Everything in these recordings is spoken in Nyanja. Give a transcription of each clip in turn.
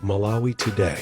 Malawi Today.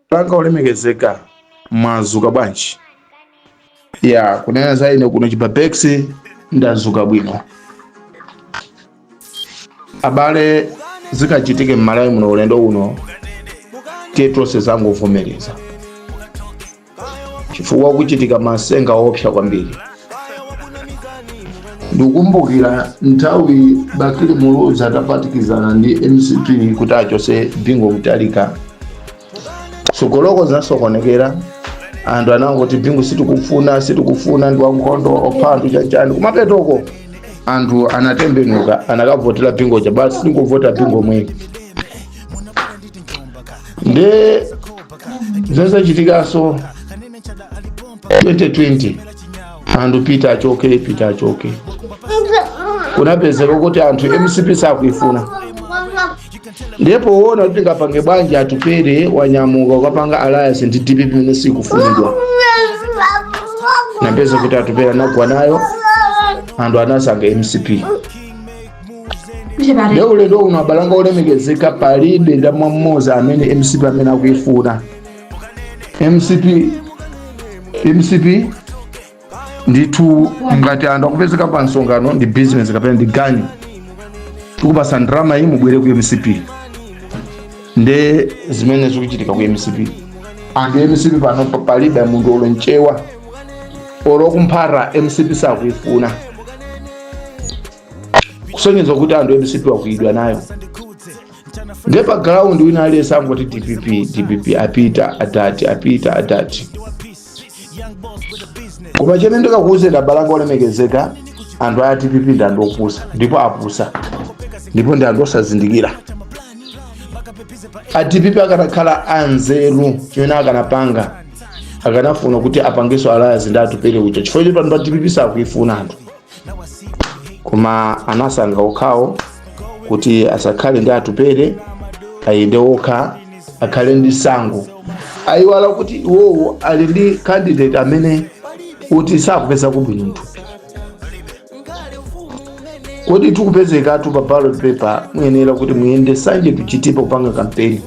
Panga ulemekezeka mwazuka bwanji ya kunena za ine kuno Chipapex ndazuka bwino. Abale zikachitike m'Malawi muno ulendo uno tietonse zangovomereza chifukwa kuchitika masenga opsa kwambiri. Ndikumbukira nthawi Bakili Muluzi atapatikizana ndi MCP kuti achose Bingu Mutharika, sogoloko zasokonekera anthu anangoti Bingu sitikufuna ndi wankhondo ophandu chanchani. Kumapetoko anthu anatembenuka anakavotera Bingu cha basi singuvota Bingu mwini. Nde zazachitikaso 2020 anthu Peter achoke kunapezeka kuti anthu MCP sakuifuna. Ndipo wona kuti ngapange bwanji atupere wanyamuka ukapanga alliance ndi DPP imene sikufunidwa. Napeza kuti atupere anagwa nayo anthu anasankha MCP. Leo ulendo uno abalanga ulemekezeka palibe ndamwa mmodzi amene MCP amene akuifuna. MCP nditu ngati anthu akupezeka pa nsongano ndi business kapena ndi ganyu tikupasa ndrama iyi mubwere ku MCP. Nde zimene zikuchitika ku MCP anthu MCP pano palibe munthu olonchewa olokumphara MCP sakuifuna, kusonyeza kuti anthu MCP wakuidwa nayo. Nde pa ground wina aliyense angoti DPP apita atati. Koma chene ndikakuwuzira balanga olemekezeka anthu a DPP ndi anthu opusa ndipo apusa ndipo ndi anthu osazindikira. A DPP akanakhala anzeru chimene akanapanga akanafuna kuti apangiso alliance ndi atupere ucho chifukwa choti pano pa DPP sakuifuna anthu. Koma anasankha okhawo kuti asakhale ndi atupere ayende okha akhale ndi sango. Ayiwala kuti iwowo ali ndi candidate amene kuti sakupeza kubwino mthupi. Kodi tikupezeka pa ballot paper muyenera kuti muyende sanje tuchitipa kupanga kampeni.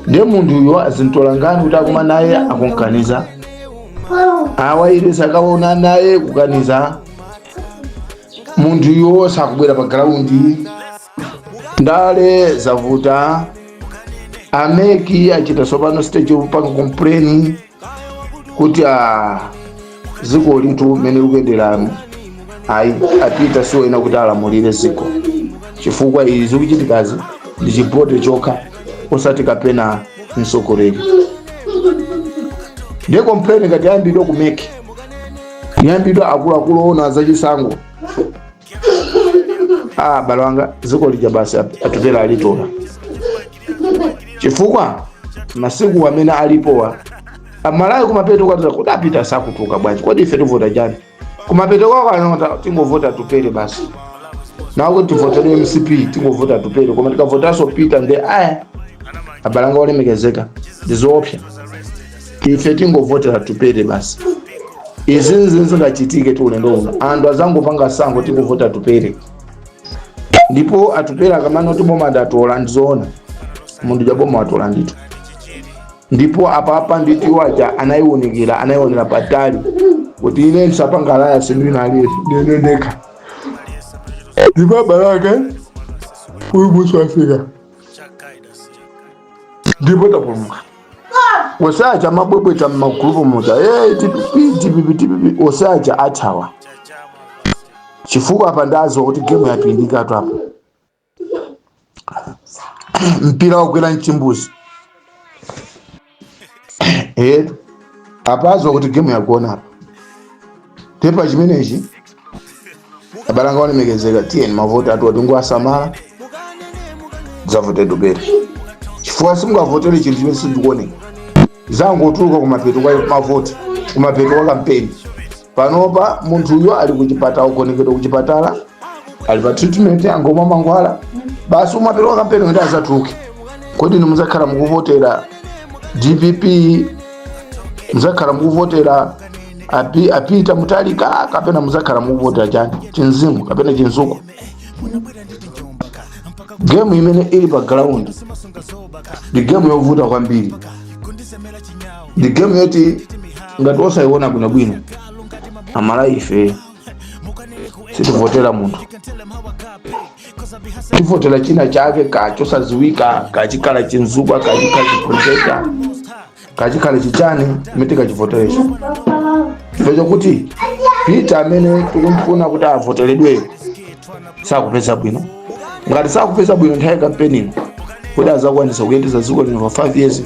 Ndiye munthu uyo azintola ngani kuti akuma naye akunkaniza. Awayire sakaona naye kukaniza. Munthu uyo sakubwera pa ground. Ndale zavuta. Ameki achita sopano stage upanga complain kuti ziko lintu mene likuyenderamo apita siwo ina kuti alamulire ziko chifukwa izi zikuchitikazi ndi chibote chokha osati kapena msogoleri. Ndiye complain ngati yambidwa kumeki yambidwa akuluakulu ona zachisango balo wanga ziko lija basi atupera alitola chifukwa masiku amene alipowa Amalawi kumapeto kwatira kuti apita sakutuka bwanji kodi ife tivota chani kumapeto kwako anota tingovota tupere basi nawo kuti tivotere MCP tingovota tupere koma tikavotaso Peter nde abalanga olemekezeka ndizoopsa ife tingovotera tupere basi. Izi zingachitike tu ulendo uno anthu azangopanga sango tingovota tupere ndipo atupere akamana kuti boma ndatola ndizoona mundu jaboma watola ndito ndipo apa nditi wacha anayionera patali kuti ine nsapanga alliance ndina aliye ndendeka ndipo baraka kuibusu Afrika ndipo tapumuka osacha mabwebwe ta magrupu muta DPP osacha athawa chifukwa apa ndazo kuti game yapindika tu apa mpira wakwera mchimbuzi apazo kuti game yakuona apa tepa chimenechi abalanga olemekezeka tiyeni mavoti atu ati ngowasamala dzavote tupere chifukwa simungavotere chinthu chimene sichikuoneka zangotuluka kumapeto kwa mavoti kumapeto kwa kampeni. Panopa munthu uyo ali kuchipatala ugonekedwa kuchipatala ali pa treatment angomwa mangwala basi umapeto kwa kampeni ngati azatuluke. Kodi muzakhala mukuvotera DPP muzakhala mukuvotera apita Mutharika kapena muzakhala mukuvotera chani chinzimu kapena chinzuko. game imene ili pa ground ndi game yovuta kwambiri, ndi game yoti ngati osaiona bwinobwino amala ife sitivotera munthu, tivotera china chake kachosaziwika, kachikhala chinzukwa, kachikhala chiprojecta, kachikhala chichani imene tikachivoteresha. Chifukwa chokuti Peter amene tikumfuna kuti avoteredweyo sakupeza bwino. Ngati sakupeza bwino nthawi kampeni kuti azakwanisa kuyendeza dziko lino pa 5 years,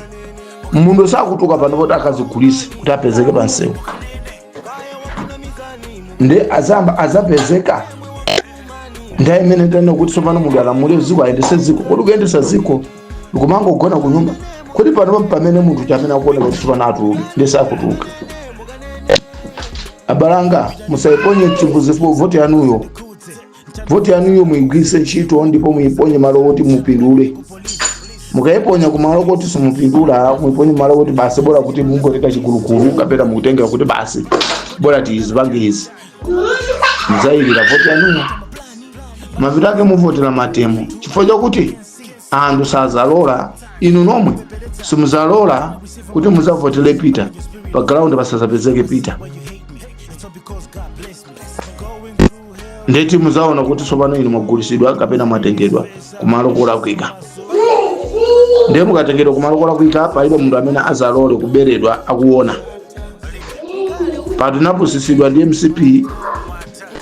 munthu sakutuka pano kuti akazigulise kuti apezeke pa msewu. Nde azapezeka nthawi imene tena kuti tsopano munthu alamulire dziko, ayendese dziko. Kuti kuyendesa dziko ndikumangogona ku nyumba, kuti pano pamene munthu chamene akuoneka kuti tsopano atuluke ndi sakutuluka. Abalanga musaiponye chimbuzifu voti yanuyo. Voti yanuyo muigwise ntchito ndipo muiponye malo oti mupindule. Mukaiponya kumalo kuti simupindula, muiponye malo kuti basi bora kuti mungoteka chigulukulu kapena mukutengera kuti basi bora tizipange izi. Mzairira voti yanuyo. Mavita ake muvotera matemo. Chifukwa chokuti anthu sazalola, inu nomwe simuzalola kuti muzavotere Peter pa ground pasazapezeke Peter. Ndeti muzaona kuti tsopano inu mwagulisidwa kapena mwatengedwa kumalo kolakwika. Ndiye mukatengedwa kumalo kolakwika palibe munthu amene azalole kuberedwa akuona. Patinapusisidwa ndi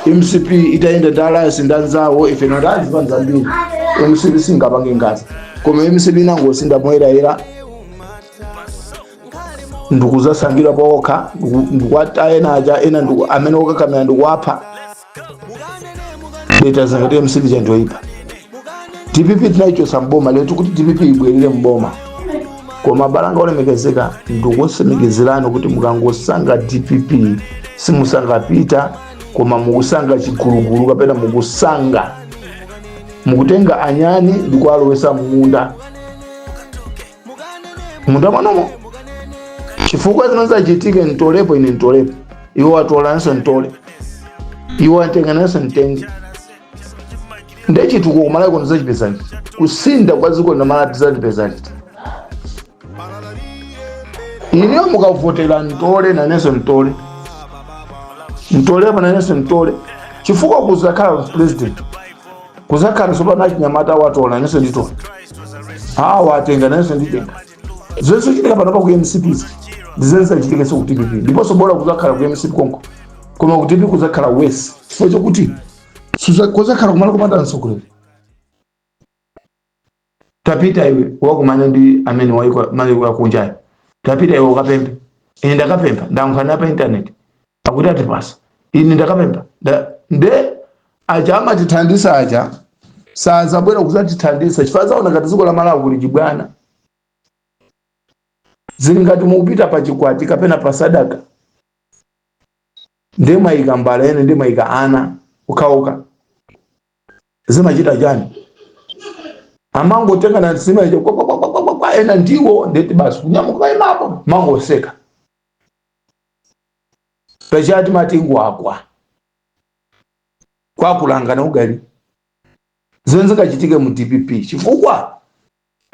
MCP itaenda dala sindanzawo ife nadazi panzambiri. MCP singapange ngazi. Koma MCP nango sindamoyera ndikuzasangira paokha ndikwataena aja ena ndiku amene okakamera ndikuwapha. Data zangati MCP jandoipa. DPP tinaicho samboma leo kuti DPP ibwerere mboma. Koma Abalanga olemekezeka ndikusemegezerano kuti mukangosanga DPP simusanga Peter, koma mukusanga chigulugulu kapena mukusanga mukutenga anyani ndikwalowesa munda. Munda manomo chifukwa zinoza chitike ntolepo ine ntolepo, iwo atolanso ntole, iwo atengananso ntenge. Ndechi tukumala kunoza chipezani kusinda kwa ziko na mala tizachipezani. Iniyo mukavotera ntole na neso ntole, ntole pa na neso ntole, chifukwa kuzakhala president, kuzakhala sopana chinyamata watola neso ndito, watenga neso nditenga. Zonse chitika pano pa ku MCP ndizenza chitika so kuti DPP ndiponso bora kuzakhala ku MCP konko, koma kuti DPP kuzakhala west. Chifukwa chokuti kuzakhala kumala kumanda nsogoleri. Tapita iwe wakumanya ndi amene waiko mali wakunjayo. Tapita iwe ukapembe. Ine ndakapemba ndankana pa internet. Akuti atipasa. Ine ndakapemba. Nde aja amatithandisa aja sazabwera kuzatithandisa chifaza ona ngati dziko la Malawi kuli chibwana. Zili ngati mukupita pa chikwati kapena pa sadaka. Nde maika mbala ene nde maika ana ukauka. Zimachita jani. Amango tenga na sima hiyo kwa ena ndiwo ndeti basi kunyamuka imapo mango seka. Pejati matingu akwa. Kwa kulangana ugali. Zenze kachitike mu DPP. Chifukwa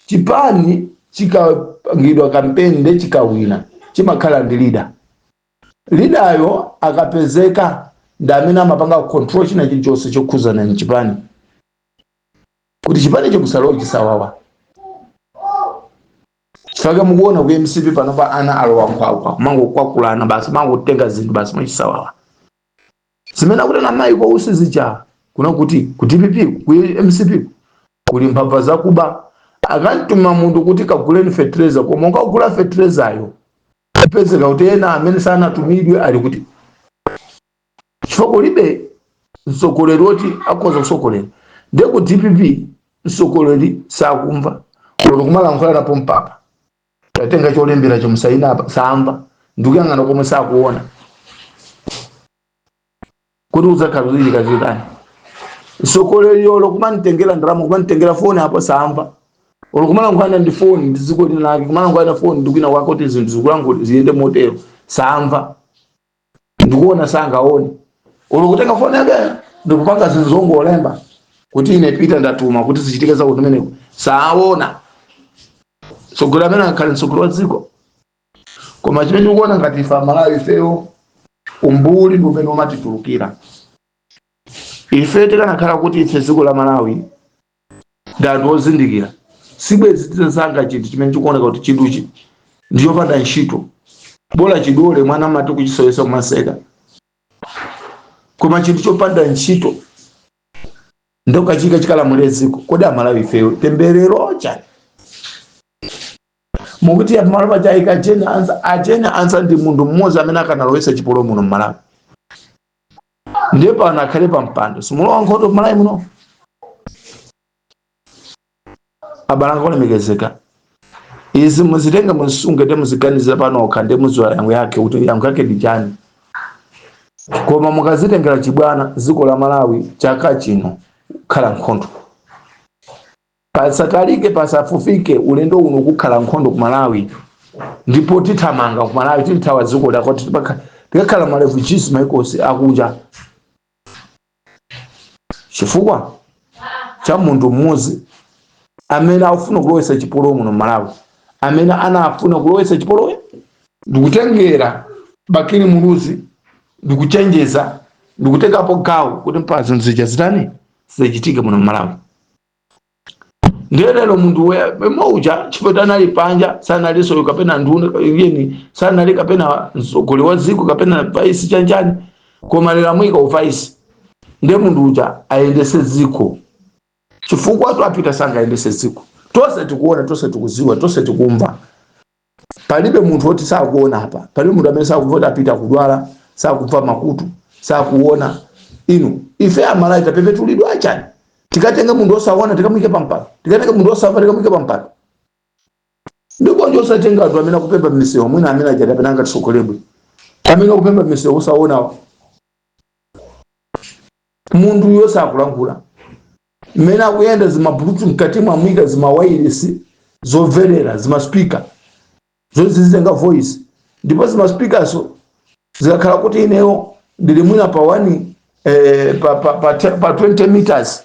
chipani chikangidwa kampeni nde chikawina. Chimakhala ndi leader. Leader yo akapezeka ndamene amapanga control china chilichonse chokhuzana ndi chipani. Kuti chipani chikusalowa chisawawa. Chifukwa mukuona ku MCP panopa ana alowa nkhwakwa mango kwakulana basi mango kutenga zinthu basi mwachisawawa. Zimene akuti na mai kwa usizicha kuna kuti ku DPP ku MCP kuli mphamvu zakuba. Akantuma munthu kuti kaguleni fertilizer koma ukagula fertilizer yo apezeka kuti ena amene sanatumidwe ali kuti chifukwa libe msogoleri oti akhoza kusokolera. Nde ku DPP msogoleri sakumva lero kumala nkhwala napo mpapa yatenga cholembera chomusaina apa samba ndikuyang'ana komwe sakuona kuti uzakhala zili kazitani. Msogoleri yolo kumanitengera ndalama kumanitengera foni apo samba olokumala nkhwala ndi foni ndiziko linake kumala nkhwala foni ndikuina kwako kuti zinthu zikulangu ziyende motero samva ndikuona sangaone olokutenga foni yake ndikupanga zinthu zongolemba kuti ine Peter ndatuma kuti zichitike za kumeneko saona sogolo amene akhale msogolo wa dziko. Koma chimene ukuona ngati ife Amalawi ifeyo umbuli ndi umene umatitulukira. Ife tikanakhala kuti ife dziko la Malawi ndi anthu ozindikira, sibwezi tizasanga chinthu chimene chikuoneka kuti chinthuchi ndiyopanda ntchito, bola chidole mwana mati kuchisoyesa kumaseka. Koma chinthu chopanda ntchito ndokachika chikalamulira dziko. Kodi Amalawi ifeyo temberero chani mukuti Amalawi pachayika ajena ansa ndi munthu mmodzi amene akanalowesa chipolo muno Malawi. Ndiye pano akhale pa mpando simulowa nkhondo Malawi muno. Abalanga olemekezeka izi muzitenga musunge te muziganizira pano okhande muziwa yangu yake kuti yangu yake ndi chani. Koma mukazitengera chibwana dziko la Malawi chaka chino khala nkhondo. Pasatalike pasafufike ulendo uno kukhala nkhondo ku Malawi ndipo tithamanga ku Malawi tithawa dziko lako tikakhala ma refugees maikosi akuja chifukwa cha munthu mmodzi amene afuna kulowesa chipolo muno Malawi, amene anafuna kulowesa chipolo ndikutengera Bakili Muluzi ndikuchenjeza ndikutengapo gawo kuti mpazi nzija zitani zichitike muno Malawi. Ndiye lero munthu mmoja chifukwa anali panja sanali so kapena nduna yeni sanali kapena msogoli wa dziko kapena vice chanjani koma lero mwika uvice ndiye munthu uja ayendese dziko chifukwa watu apita sanga ayendese dziko. Tose tikuona, tose tikuziwa, tose tikumva. Palibe munthu oti sakuona hapa, palibe munthu amene sakuvota apita kudwala, sakumva makutu, sakuona. Inu ife Amalawi tapepetulidwa achani. Tikatenga munthu osaona tikamwike pampando, tikatenga munthu osafa tikamwike pampando. Ndipo njo satenga anthu amene akupemba misewu mwina amene aja tapenanga tisokolebwe, amene akupemba misewu osaona. Munthu yose akulankhula mmene akuyenda zimabulutu mkati mwa mwika zima wireless zomverera zima speaker zozizitenga voice, ndipo zima speaker so zikakhala kuti ineyo ndili mwina pa 20 meters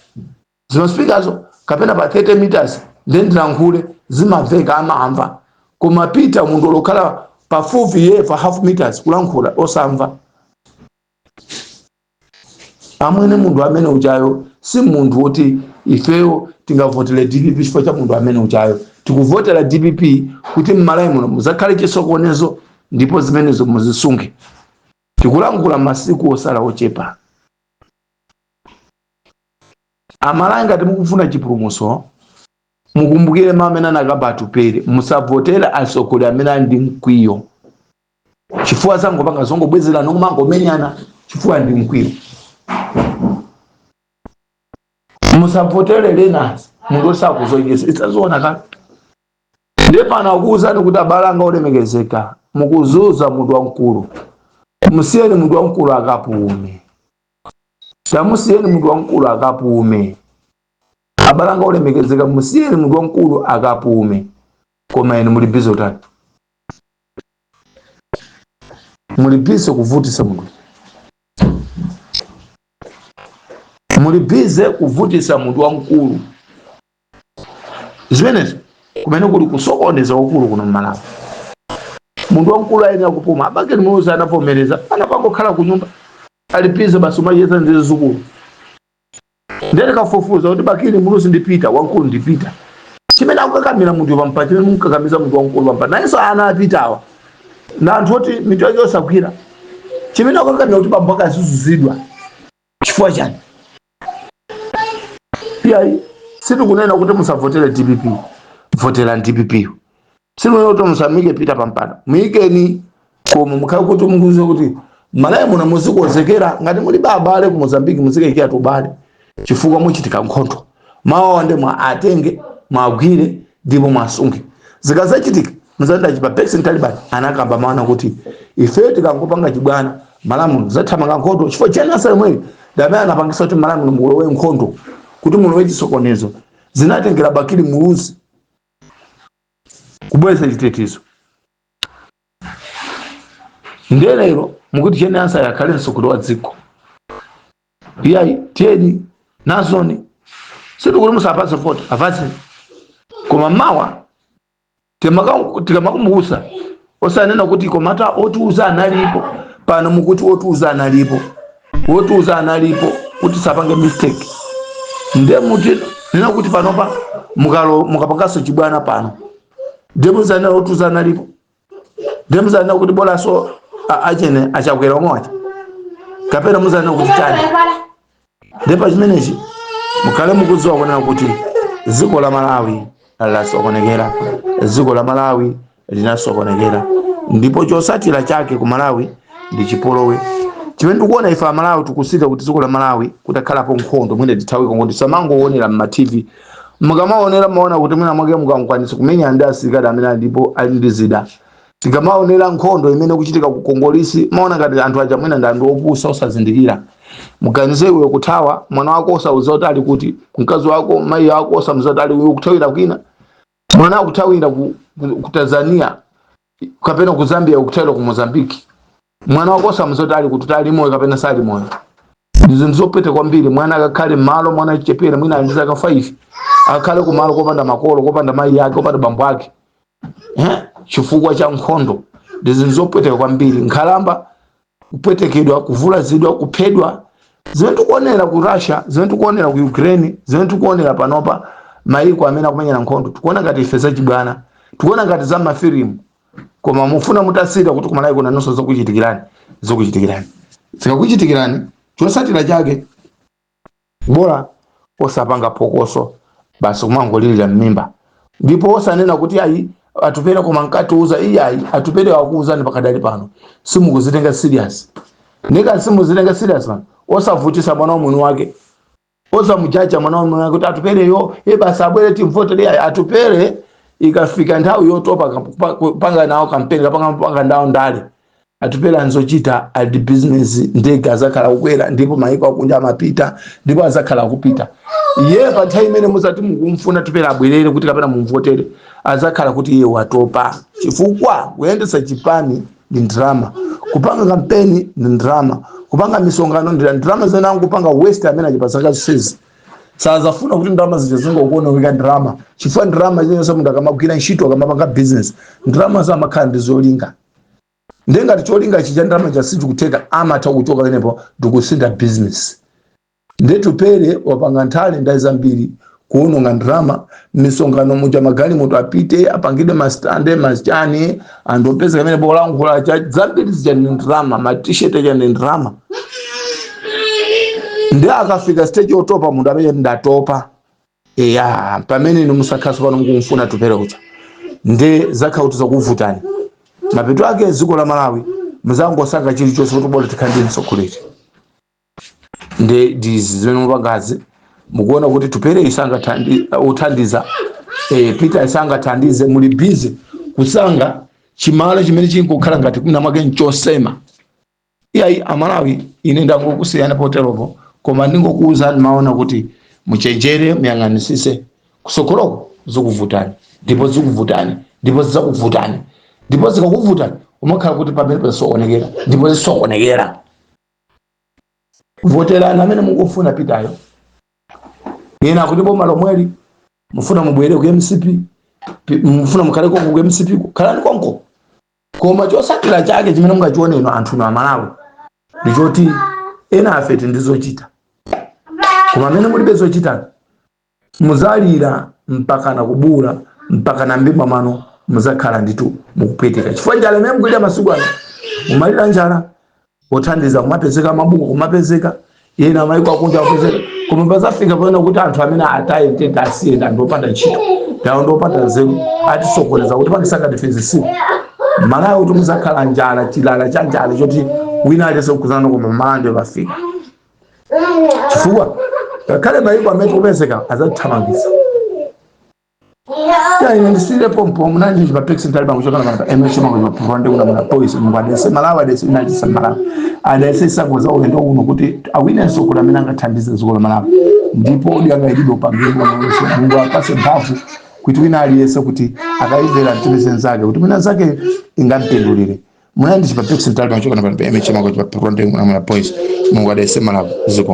zima speaker so kapena pa 30 meters ndilankhule zimaveka amamva. Koma Peter munthu olokhala pafupi ye pa half meters kulankhula osamva. Amwene munthu amene uchayo si munthu woti ifeyo tingavotera DPP chifukwa cha munthu amene uchayo. Tikuvotera DPP kuti Malawi muno muzakhale chisokonezo ndipo zimenezo muzisunge. Tikulankhula masiku osala ochepa. Amalawi ngati mukufuna chipulumutso mukumbukire mamene anakaba atupere, musavotera asokoli amene andi mkwiyo chifukwa zangopanga zongobwezera nokumangomenyana chifukwa ndi mkwiyo. Musavotere Lenas munthu osakuzonyesa itsazoona kale. Ndiye pana akuwuzani kuti abalanga olemekezeka mukuzuza munthu wamkulu, musiyeni munthu wamkulu akapume, tamusiyeni munthu wamkulu akapume. Abalanga olemekezeka musiyeni munthu wamkulu akapume. Koma ine muli bizo tani, muli bizo kuvutisa munthu, muli bize kuvutisa munthu wamkulu. Zimenezo kumene kuli kusokoneza ukulu kuno Malawi. Munthu wamkulu ayenera kupuma. Bakili Muluzi anavomereza anapangokhala ku nyumba alipize basi umacheza ndizo zukulu. Ndiye kafufuza kuti Bakili Muluzi ndi Peter wamkulu ndi Peter. Chimene akukakamira munthu pampa chimene mukakamiza munthu wamkulu pampa nayenso ana apitawa na anthu oti mitu yake osakwira. Chimene akukakamira kuti bambo akazuzuzidwa chifukwa chani. Pia sitikunena kuti musavotere DPP, votera DPP. Sitikunena kuti musamike Peter pampando, muikeni koma mukhale kuti munguze kuti Malawi muno muzikozekera ngati muli babale ku Mozambique muzikekera tubale chifukwa muchitika nkhondo. Mawa ndi mwa atenge mwagwire ndipo mwasunge. Zikazachitika muzanda chipa Paxton Taliban anakamba maana kuti ife tikangopanga chibwana Malawi muno zathamanga nkhondo chifukwa chena samwe ndabe anapangisa kuti Malawi muno mulowe nkhondo kuti mulowe chisokonezo. Zinatengera Bakili Muluzi kubweza chitetezo. Ndiye lero mukuti chene ansa yakhale msokolo wa dziko. Iyayi tiyeni nazoni situ kuti musapase vote apase koma mawa timakumuusa osanena kuti komata otiuza analipo pano mukuti otiuza analipo kuti sapange mistake nde muti nena kuti panopa mukapangaso chibwana pano ndemuzana otiuza analipo ndemuzana kuti bola so achene achakwera omwacha kapena muzana kuti chani ndepa chimenechi mukale mukudziwa kunena kuti dziko la Malawi lasokonekera, dziko la Malawi linasokonekera, ndipo chosatira chake ku Malawi ndi chipolowe. Chimene tikuona ife a Malawi tikusita kuti dziko la Malawi kutakhalapo nkhondo mwine tithawi kongondi samangoonera ma TV mukamaonera maona kuti mwina mwake mukangwanisa kumenya ndi asilikali amene alipo ali ndi zida. Tikamaonera nkhondo imene kuchitika ku Kongolisi maona ngati anthu aja mwina ndi anthu opusa osazindikira. Muganize iwe kuthawa mwana wako osauza kuti ali kuti mkazi wako mai wako osamuza kuti ali kuthawira kwina mwana wako kuthawira ku Tanzania kapena ku Zambia kuthawira ku Mozambique mwana wako osamuza kuti ali kuti ali moyo kapena sali moyo. Ndizo nzopete kwambiri mwana akakhale malo mwana chichepere mwina andiza ka 5 akakhale ku malo kopanda makolo kopanda mai yake kopanda bambo yake chifukwa cha nkhondo. Ndizo nzopete kwambiri nkhalamba kupwetekedwa kuvulazidwa kuphedwa zimene tikuonera ku Russia zimene tikuonera ku Ukraine zimene tikuonera panopa maiko amene akumenyana nkhondo tikuona ngati ife zachibwana tikuona ngati za mafilimu koma mufuna mutasira kuti ku Malawi kuna nonso zokuchitikirani zikakuchitikirani chosatira chake bora osapanga phokoso basi kumangolirira mmimba ndipo osanena kuti ayi atupere koma nkati uza iyayi atupere wakuuzani pakadali pano simukuzitenga serious nika simuzitenga serious man osavutisa mwana wamwini wake osamujaja mwana wamwini wake kuti atupere yo basi abwere timvote iyayi atupere ikafika nthawi yotopa panga nawo kampeni kapanga ndawo ndale atupere anzochita adi business ndege azakhala kukwera ndipo maiko akunja amapita ndipo azakhala kupita iye pa nthawi imene muzati mukumfuna atupere abwerere kuti kapena mumvotere azakhala kuti iye watopa chifukwa kuyendesa chipani ndi drama kupanga kampeni ndi drama kupanga misongano ndi drama zenangu kupanga waste amene achipasaka zisezi sazafuna kuti drama zizingokuona wika drama chifukwa drama zinso mundu akamagwira ntchito akamapanga business drama zamakhala ndi zolinga ndengati cholinga chija drama chasitu kuteka amatha kuchoka penepo ndikusinda business ndetupere wapanga nthale ndayi zambiri kuononga drama misongano muja magali mutu apite apangide mastande machani andopeza kamene bolangula cha zambiri zija ndi drama ma t-shirt ya ndi drama ndi akafika stage otopa mundu amene ndatopa pamene ni musakhaso pano ngumfuna tupere kucha ndi zakhauti zakuvutani mapeto ake dziko la Malawi muzangosanga chilichonse kuti bora tikhandi mtsogoleri ndi dizi zimene mupagazi mukuona kuti tupere isanga uthandiza Peter isanga thandize muli busy kusanga chimala chimene chinkukhala ngati kuna mwake nchosema iyayi Amalawi ine ndangokusiyana poteropo koma ndingokuuza maona kuti muchenjere muyang'anisise kusokoloko zokuvutani ndipo zikuvutani ndipo zikuvutani ndipo zikakuvutani umakhala kuti pamene pasokonekera ndipo zisokonekera voterana amene mukufuna Peter yena kuti boma lomweli mufuna mubwere ku MCP mufuna mukhale konko ku MCP khalani konko koma chosatira chake chimene mungachione ino anthu no Amalawi ndichoti ena afete ndizochita koma amene mulibe zochita muzalira mpaka na kubula mpaka na mbimba mano muzakhala nditu mukupweteka chifukwa njala imene mkulira masiku ano mumalira njala othandiza kumapezeka mabuku kumapezeka yena maiko akunja apezeka koma bazafika pano kuti anthu amene ataye tete asiyenda ndopanda ntchito ndawo ndopanda nzeru atisokoneza kuti pakisaka defense siku Malawi kuti muzakhala njala chilala cha njala choti wina alese kuzana koma malande bafika chifukwa kale maiko amene kupezeka azathamangisa ine ndisire pompo munanje chipapex ndalima kuchokana na emeshima kwa pronde una mwana police mwadese Malawi adese inajisa Malawi adese sagoza ulendo uno kuti awine soko la menanga thandiza ziko la Malawi ndipo odi angaidido pambeni na Mungu apase bafu kuti wina aliyese kuti akaivera ntimize zake kuti mina zake ingampendulire munanje chipapex ndalima kuchokana na emeshima kwa pronde una mwana police Mungu adese Malawi ziko